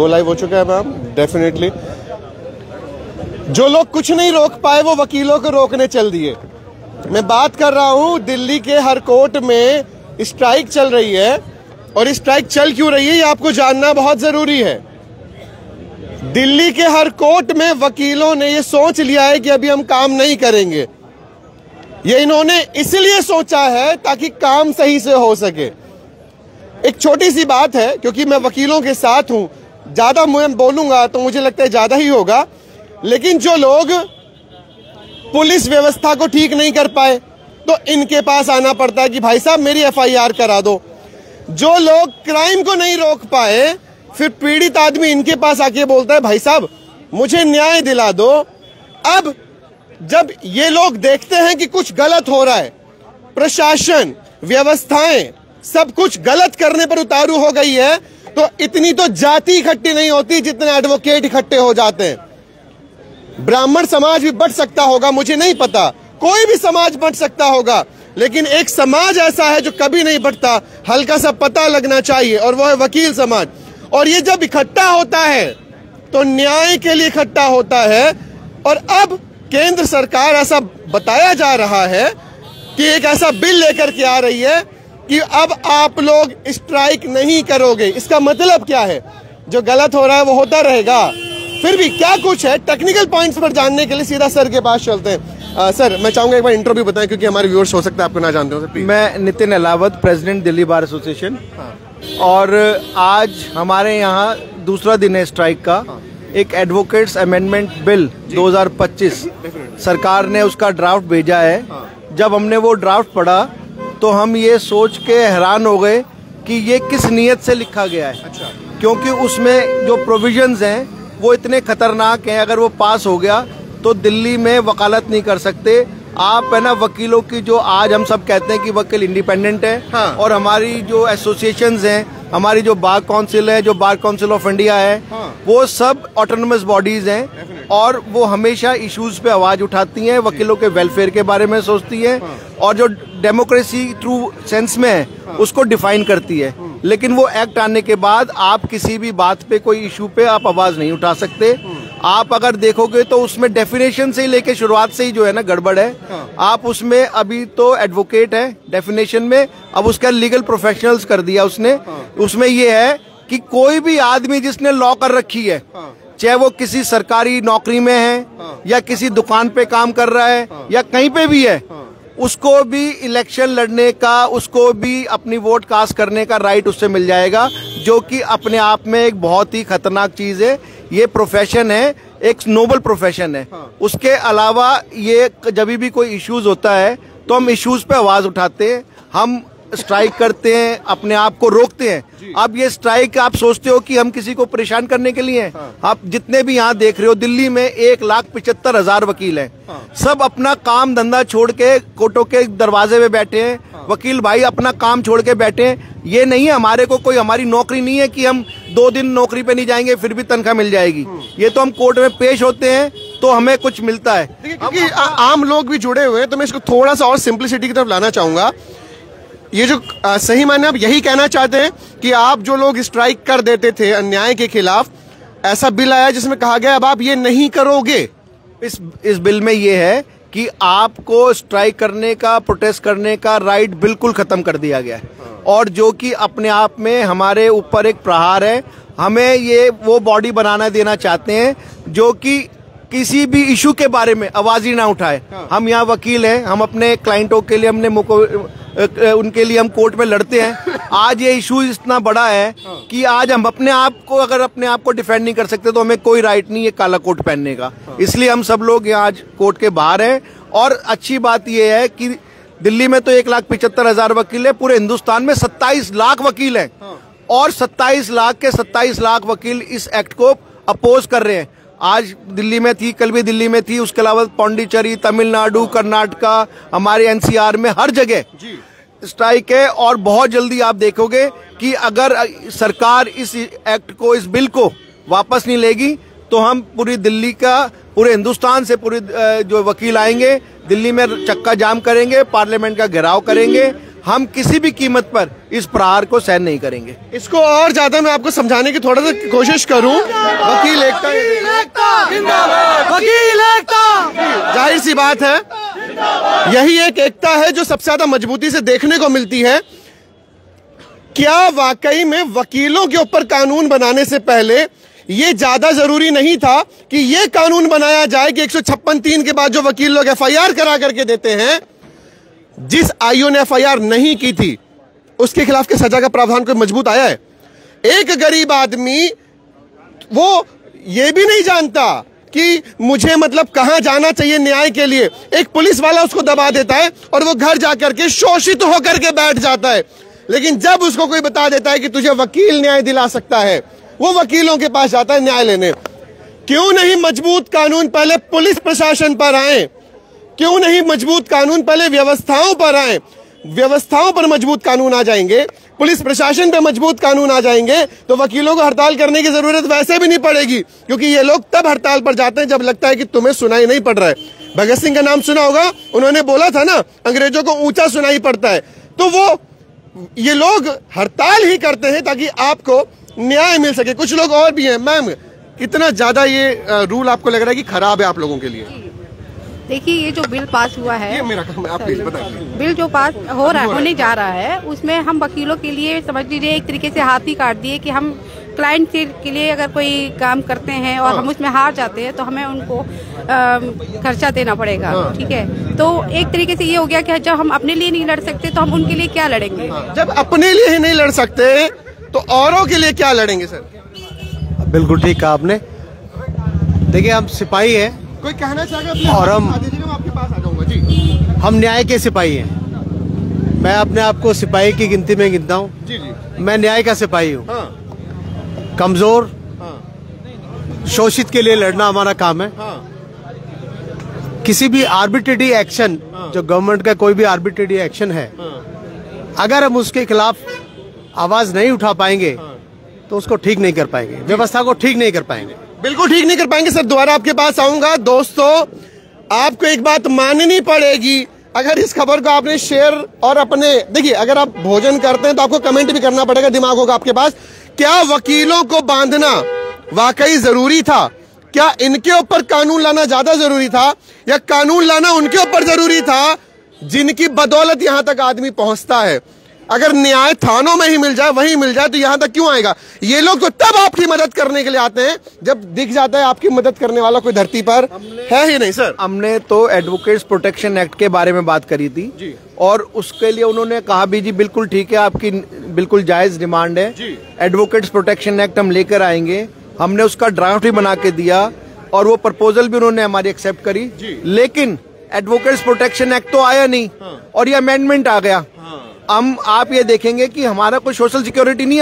Go live हो चुका है मैम, डेफिनेटली। जो लोग कुछ नहीं रोक पाए वो वकीलों को रोकने चल दिए। मैं बात कर रहा हूं दिल्ली के हर कोर्ट में स्ट्राइक चल रही है, और स्ट्राइक चल क्यों रही है ये आपको जानना बहुत जरूरी है। दिल्ली के हर कोर्ट में वकीलों ने ये सोच लिया है कि अभी हम काम नहीं करेंगे। ये इन्होंने इसलिए सोचा है ताकि काम सही से हो सके। एक छोटी सी बात है, क्योंकि मैं वकीलों के साथ हूं, ज्यादा मैं बोलूंगा तो मुझे लगता है ज्यादा ही होगा, लेकिन जो लोग पुलिस व्यवस्था को ठीक नहीं कर पाए तो इनके पास आना पड़ता है कि भाई साहब मेरी FIR करा दो। जो लोग क्राइम को नहीं रोक पाए, फिर पीड़ित आदमी इनके पास आके बोलता है भाई साहब मुझे न्याय दिला दो। अब जब ये लोग देखते हैं कि कुछ गलत हो रहा है, प्रशासन, व्यवस्थाएं सब कुछ गलत करने पर उतारू हो गई है, तो इतनी तो जाति इकट्ठी नहीं होती जितने एडवोकेट इकट्ठे हो जाते हैं। ब्राह्मण समाज भी बढ़ सकता होगा, मुझे नहीं पता, कोई भी समाज बढ़ सकता होगा, लेकिन एक समाज ऐसा है जो कभी नहीं बढ़ता, हल्का सा पता लगना चाहिए, और वो है वकील समाज। और ये जब इकट्ठा होता है तो न्याय के लिए इकट्ठा होता है। और अब केंद्र सरकार ऐसा बताया जा रहा है कि एक ऐसा बिल लेकर के आ रही है कि अब आप लोग स्ट्राइक नहीं करोगे। इसका मतलब क्या है? जो गलत हो रहा है वो होता रहेगा। फिर भी क्या कुछ है, टेक्निकल पॉइंट्स पर जानने के लिए सीधा सर के पास चलते हैं। सर मैं चाहूंगा एक बार इंटरव्यू बताएं, क्योंकि हमारे व्यूअर्स हो सकता है आपको ना जानते हो। सर मैं Nitin Ahlawat, president Delhi bar association. और आज हमारे यहाँ दूसरा दिन है स्ट्राइक का। एक एडवोकेट्स अमेंडमेंट बिल 2025 सरकार ने उसका ड्राफ्ट भेजा है। जब हमने वो ड्राफ्ट पढ़ा तो हम ये सोच के हैरान हो गए कि ये किस नीयत से लिखा गया है। क्योंकि उसमें जो प्रोविजंस हैं वो इतने खतरनाक हैं। अगर वो पास हो गया तो दिल्ली में वकालत नहीं कर सकते आप, है ना। वकीलों की जो आज हम सब कहते हैं कि वकील इंडिपेंडेंट है। और हमारी जो एसोसिएशंस हैं, हमारी जो बार काउंसिल है, जो बार काउंसिल ऑफ इंडिया है, वो सब ऑटोनोमस बॉडीज हैं, और वो हमेशा इश्यूज पे आवाज उठाती हैं, वकीलों के वेलफेयर के बारे में सोचती हैं, और जो डेमोक्रेसी ट्रू सेंस में है उसको डिफाइन करती है। लेकिन वो एक्ट आने के बाद आप किसी भी बात पे, कोई इशू पे आप आवाज नहीं उठा सकते। आप अगर देखोगे तो उसमें डेफिनेशन से ही लेके शुरुआत से ही जो है ना गड़बड़ है। आप उसमें अभी तो एडवोकेट है डेफिनेशन में, अब उसका लीगल प्रोफेशनल्स कर दिया उसने। उसमें ये है कि कोई भी आदमी जिसने लॉ कर रखी है, चाहे वो किसी सरकारी नौकरी में है या किसी दुकान पे काम कर रहा है या कहीं पे भी है, उसको भी इलेक्शन लड़ने का, उसको भी अपनी वोट कास्ट करने का राइट उससे मिल जाएगा, जो कि अपने आप में एक बहुत ही खतरनाक चीज है। ये प्रोफेशन है, एक नोबल प्रोफेशन है। उसके अलावा ये जब भी कोई इश्यूज होता है तो हम इश्यूज पे आवाज उठाते हैं, हम स्ट्राइक करते हैं, अपने आप को रोकते हैं। अब ये स्ट्राइक आप सोचते हो कि हम किसी को परेशान करने के लिए हैं? आप जितने भी यहाँ देख रहे हो, दिल्ली में 1,75,000 वकील हैं। सब अपना काम धंधा छोड़ के कोर्टों के दरवाजे में बैठे हैं। वकील भाई अपना काम छोड़ के बैठे हैं। ये नहीं है हमारे को कोई, हमारी नौकरी नहीं है कि हम 2 दिन नौकरी पे नहीं जाएंगे फिर भी तनख्वाह मिल जाएगी। ये तो हम कोर्ट में पेश होते हैं तो हमें कुछ मिलता है। क्योंकि आम लोग भी जुड़े हुए हैं, तो मैं इसको थोड़ा सा और सिंप्लिसिटी की तरफ लाना चाहूंगा। ये जो सही मायने आप यही कहना चाहते हैं कि आप जो लोग स्ट्राइक कर देते थे अन्याय के खिलाफ, ऐसा बिल आया जिसमें कहा गया अब आप ये नहीं करोगे। इस बिल में ये है कि आपको स्ट्राइक करने का, प्रोटेस्ट करने का राइट बिल्कुल खत्म कर दिया गया है, और जो कि अपने आप में हमारे ऊपर एक प्रहार है। हमें ये वो बॉडी बनाना देना चाहते हैं जो कि किसी भी इशू के बारे में आवाज ही ना उठाए। हम यहाँ वकील हैं, हम अपने क्लाइंटों के लिए, उनके लिए हम कोर्ट में लड़ते हैं। आज ये इशू इतना बड़ा है कि आज हम अपने आप को, अगर अपने आप को डिफेंड नहीं कर सकते तो हमें कोई राइट नहीं है काला कोट पहनने का। इसलिए हम सब लोग यहाँ आज कोर्ट के बाहर हैं। और अच्छी बात ये है कि दिल्ली में तो 1,75,000 वकील है, पूरे हिंदुस्तान में 27 लाख वकील हैं, और 27 लाख के 27 लाख वकील इस एक्ट को अपोज कर रहे हैं। आज दिल्ली में थी, कल भी दिल्ली में थी, उसके अलावा पौंडीचेरी, तमिलनाडु, कर्नाटका, हमारे एनसीआर में हर जगह स्ट्राइक है। और बहुत जल्दी आप देखोगे कि अगर सरकार इस एक्ट को, इस बिल को वापस नहीं लेगी तो हम पूरी दिल्ली का, पूरे हिंदुस्तान से पूरे जो वकील आएंगे, दिल्ली में चक्का जाम करेंगे, पार्लियामेंट का घेराव करेंगे। हम किसी भी कीमत पर इस प्रहार को सहन नहीं करेंगे। इसको और ज्यादा मैं आपको समझाने की थोड़ा सा कोशिश करूं। वकील एकता जिंदाबाद, वकील एकता, जाहिर सी बात है यही एक एकता है जो सबसे ज्यादा मजबूती से देखने को मिलती है। क्या वाकई में वकीलों के ऊपर कानून बनाने से पहले ये ज्यादा जरूरी नहीं था कि ये कानून बनाया जाए कि 156(3) के बाद जो वकील लोग FIR करा करके देते हैं, जिस आईओ ने FIR नहीं की थी उसके खिलाफ के सजा का प्रावधान कोई मजबूत आया है? एक गरीब आदमी वो ये भी नहीं जानता कि मुझे मतलब कहां जाना चाहिए न्याय के लिए, एक पुलिस वाला उसको दबा देता है और वो घर जाकर के शोषित होकर के बैठ जाता है। लेकिन जब उसको कोई बता देता है कि तुझे वकील न्याय दिला सकता है, वो वकीलों के पास जाता है न्याय लेने। क्यों नहीं मजबूत कानून पहले पुलिस प्रशासन पर आए? क्यों नहीं मजबूत कानून पहले व्यवस्थाओं पर आए? व्यवस्थाओं पर मजबूत कानून आ जाएंगे, पुलिस प्रशासन पे मजबूत कानून आ जाएंगे, तो वकीलों को हड़ताल करने की जरूरत वैसे भी नहीं पड़ेगी, क्योंकि ये लोग तब हड़ताल पर जाते हैं जब लगता है कि तुम्हें सुनाई नहीं पड़ रहा है। भगत सिंह का नाम सुना होगा, उन्होंने बोला था ना, अंग्रेजों को ऊंचा सुनाई पड़ता है। तो वो ये लोग हड़ताल ही करते हैं ताकि आपको न्याय मिल सके। कुछ लोग और भी हैं। मैम, कितना ज्यादा ये रूल आपको लग रहा है कि खराब है आप लोगों के लिए? देखिए, ये जो बिल पास हुआ है, ये मेरा काम है, आप प्लीज बताइए। बिल जो पास होने जा रहा है, उसमें हम वकीलों के लिए समझ लीजिए एक तरीके से हाथ ही काट दिए कि हम क्लाइंट के लिए अगर कोई काम करते हैं और हम उसमें हार जाते हैं तो हमें उनको खर्चा देना पड़ेगा। ठीक है, तो एक तरीके से ये हो गया कि जब हम अपने लिए नहीं लड़ सकते तो हम उनके लिए क्या लड़ेंगे? जब अपने लिए ही नहीं लड़ सकते तो औरों के लिए क्या लड़ेंगे? सर बिल्कुल ठीक कहा आपने। देखिए, हम सिपाही हैं। कोई कहना चाहेगा और हम आपके पास आ जाऊंगा जी। हम न्याय के सिपाही हैं। मैं अपने आप को सिपाही की गिनती में गिनता हूँ। जी जी। मैं न्याय का सिपाही हूँ। हाँ। कमजोर, हाँ। शोषित के लिए लड़ना हमारा काम है। हाँ। किसी भी आर्बिट्रेरी एक्शन, जो गवर्नमेंट का कोई भी आर्बिट्रेरी एक्शन है, अगर हम उसके खिलाफ आवाज नहीं उठा पाएंगे तो उसको ठीक नहीं कर पाएंगे, व्यवस्था को ठीक नहीं कर पाएंगे। बिल्कुल ठीक नहीं कर पाएंगे। सर, दोबारा आपके पास आऊंगा। दोस्तों, आपको एक बात माननी पड़ेगी, अगर इस खबर को आपने शेयर और अपने, देखिए, अगर आप भोजन करते हैं तो आपको कमेंट भी करना पड़ेगा, दिमाग होगा आपके पास। क्या वकीलों को बांधना वाकई जरूरी था? क्या इनके ऊपर कानून लाना ज्यादा जरूरी था, या कानून लाना उनके ऊपर जरूरी था जिनकी बदौलत यहां तक आदमी पहुंचता है? अगर न्याय थानों में ही मिल जाए, वहीं मिल जाए, तो यहां तक क्यों आएगा? ये लोग तो तब आपकी मदद करने के लिए आते हैं जब दिख जाता है आपकी मदद करने वाला कोई धरती पर है ही नहीं। सर, हमने तो एडवोकेट्स प्रोटेक्शन एक्ट के बारे में बात करी थी जी। और उसके लिए उन्होंने कहा भी जी बिल्कुल ठीक है, आपकी बिल्कुल जायज डिमांड है जी। एडवोकेट्स प्रोटेक्शन एक्ट हम लेकर आएंगे। हमने उसका ड्राफ्ट भी बना के दिया और वो प्रपोजल भी उन्होंने हमारी एक्सेप्ट करी। लेकिन एडवोकेट्स प्रोटेक्शन एक्ट तो आया नहीं और ये अमेंडमेंट आ गया। हम आप ये देखेंगे कि हमारा कोई सोशल सिक्योरिटी नहीं है।